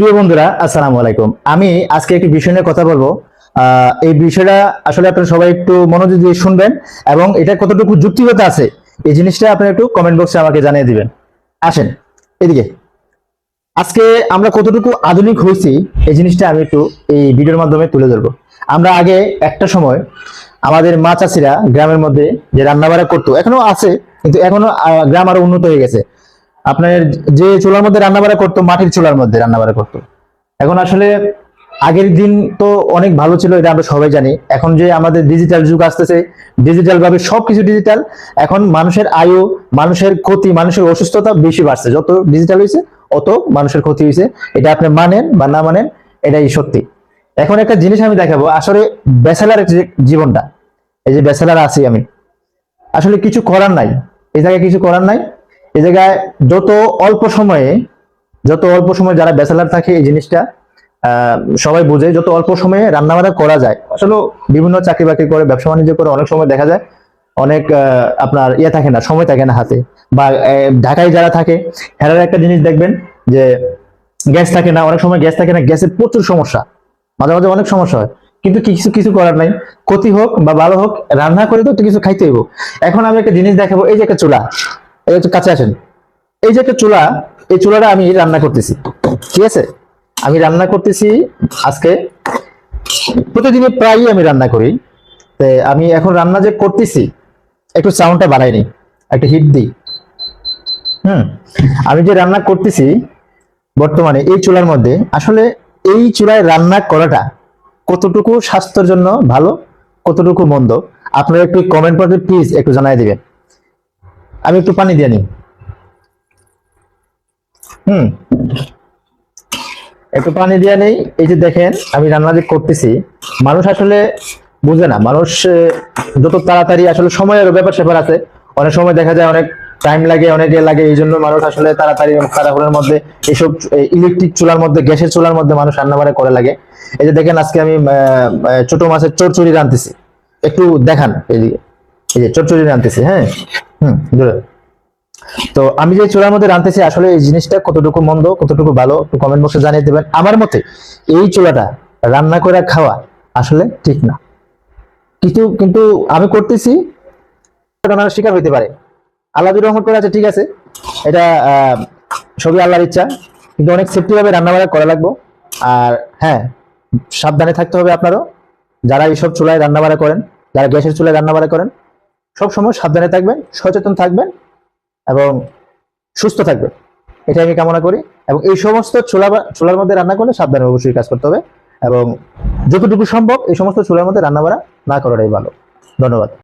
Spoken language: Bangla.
প্রিয় বন্ধুরা, আসসালামু আলাইকুম। আমি আজকে একটি বিষয় নিয়ে কথা বলবো। এই বিষয়টা আসলে আপনারা সবাই একটু মনোযোগ দিয়ে শুনবেন এবং এটা কতটুকু যুক্তিগত আছে এই জিনিসটা আপনারা একটু কমেন্ট বক্সে আমাকে জানিয়ে দিবেন। আসেন এদিকে। আজকে আমরা কতটুকু আধুনিক হয়েছি এই জিনিসটা আমি একটু এই ভিডিওর মাধ্যমে তুলে ধরবো। আমরা আগে একটা সময় আমাদের মা চাষিরা গ্রামের মধ্যে যে রান্নাবাড়া করতো, এখনো আছে, কিন্তু এখনো গ্রাম আরো উন্নত হয়ে গেছে। আপনার যে চুলার মধ্যে রান্নাবাড়া করতো, মাটির চুলার মধ্যে রান্নাবাড়া করতো। এখন আসলে আগের দিন তো অনেক ভালো ছিল, এটা আমরা সবাই জানি। এখন যে আমাদের ডিজিটাল যুগ আসতেছে, ডিজিটাল ভাবে সবকিছু ডিজিটাল। এখন মানুষের আয়ু, মানুষের ক্ষতি, মানুষের অসুস্থতা বেশি বাড়ছে। যত ডিজিটাল হয়েছে অত মানুষের ক্ষতি হয়েছে। এটা আপনি মানেন বা না মানেন, এটাই সত্যি। এখন একটা জিনিস আমি দেখাবো, আসলে ব্যাচেলার যে জীবনটা, এই যে ব্যাচেলার আছি আমি, আসলে কিছু করার নাই। এই জায়গায় কিছু করার নাই। এই জায়গায় যত অল্প সময় যারা ব্যাচেলার থাকে, এই জিনিসটা সবাই বুঝে, যত অল্প সময়ে রান্না বান্না করা যায়। আসলে বিভিন্ন চাকরি বাকরি করে, ব্যবসা বাণিজ্য করে অনেক সময় দেখা যায় অনেক আপনার থাকে না, সময় থাকে না হাতে। বা ঢাকায় যারা থাকে, হেরার একটা জিনিস দেখবেন যে গ্যাস থাকে না, অনেক সময় গ্যাস থাকে না, গ্যাসের প্রচুর সমস্যা, মাঝে মাঝে অনেক সমস্যা হয়। কিন্তু কিছু কিছু করার নাই, ক্ষতি হোক বা ভালো হোক, রান্না করে তো একটু কিছু খাইতে হইব। এখন আমি একটা জিনিস দেখাবো, এই যে একটা চুলা, এই একটু কাছে আসেন। এই যে একটা চুলা, এই চুলাটা আমি রান্না করতেছি, ঠিক আছে? আমি রান্না করতেছি আজকে, প্রতিদিনই প্রায়ই আমি রান্না করি। তো আমি এখন রান্না যে করতেছি, একটু সাউন্ডটা বাড়াই নি, একটা হিট দিই। আমি যে রান্না করতেছি বর্তমানে এই চুলার মধ্যে, আসলে এই চুলায় রান্না করাটা কতটুকু স্বাস্থ্যের জন্য ভালো, কতটুকু মন্দ, আপনারা একটু কমেন্ট করে প্লিজ একটু জানাই দিবেন। আমি একটু পানি দিয়ে নিই। হুম একটু পানি দিয়ে নেই। এই যে দেখেন আমি রান্না যে করতেছি, মানুষ আসলে বুঝে না। মানুষ যত তাড়াতাড়ি, আসলে সময়ের ব্যাপার স্যাপার আছে। অনেক সময় দেখা যায় অনেক টাইম লাগে, অনেক লাগে। এই জন্য মানুষ আসলে তাড়াতাড়ি তাড়াহুড়োর মধ্যে এইসব ইলেকট্রিক চুলার মধ্যে, গ্যাসের চুলার মধ্যে মানুষ রান্না বান্না করে লাগে। এই যে দেখেন আজকে আমি ছোট মাছের চচ্চড়ি রাঁধতেছি, একটু দেখান এইদিকে। এই যে চচ্চড়ি রাঁধতেছি, হ্যাঁ। ধরে তো আমি যে চুলার মধ্যে রাঁধতেছি, আসলে এই জিনিসটা কতটুকু মন্দ, কতটুকু ভালো, একটু কমেন্ট বক্সে জানিয়ে দেবেন। আমার মতে এই চুলাটা রান্না করে খাওয়া আসলে ঠিক না। কিন্তু আমি করতেছি, ঘটনার শিকার হইতে পারে। আল্লাহ যদি রহমত করে আছে, ঠিক আছে, এটা সবই আল্লাহর ইচ্ছা। কিন্তু অনেক সেফটি ভাবে রান্না বান্না করা লাগবে। আর হ্যাঁ, সাবধানে থাকতে হবে আপনারও, যারা এইসব চুলায় রান্না বান্না করেন, যারা গ্যাসের চুলায় রান্না বান্না করেন, সব সময় সাবধানে থাকবেন, সচেতন থাকবেন এবং সুস্থ থাকবে, এটা আমি কামনা করি। এবং এই সমস্ত চুলার মধ্যে রান্না করলে সাবধানে অবশ্যই কাজ করতে হবে এবং যতটুকু সম্ভব এই সমস্ত চুলার মধ্যে রান্না বান্না না করাটাই ভালো। ধন্যবাদ।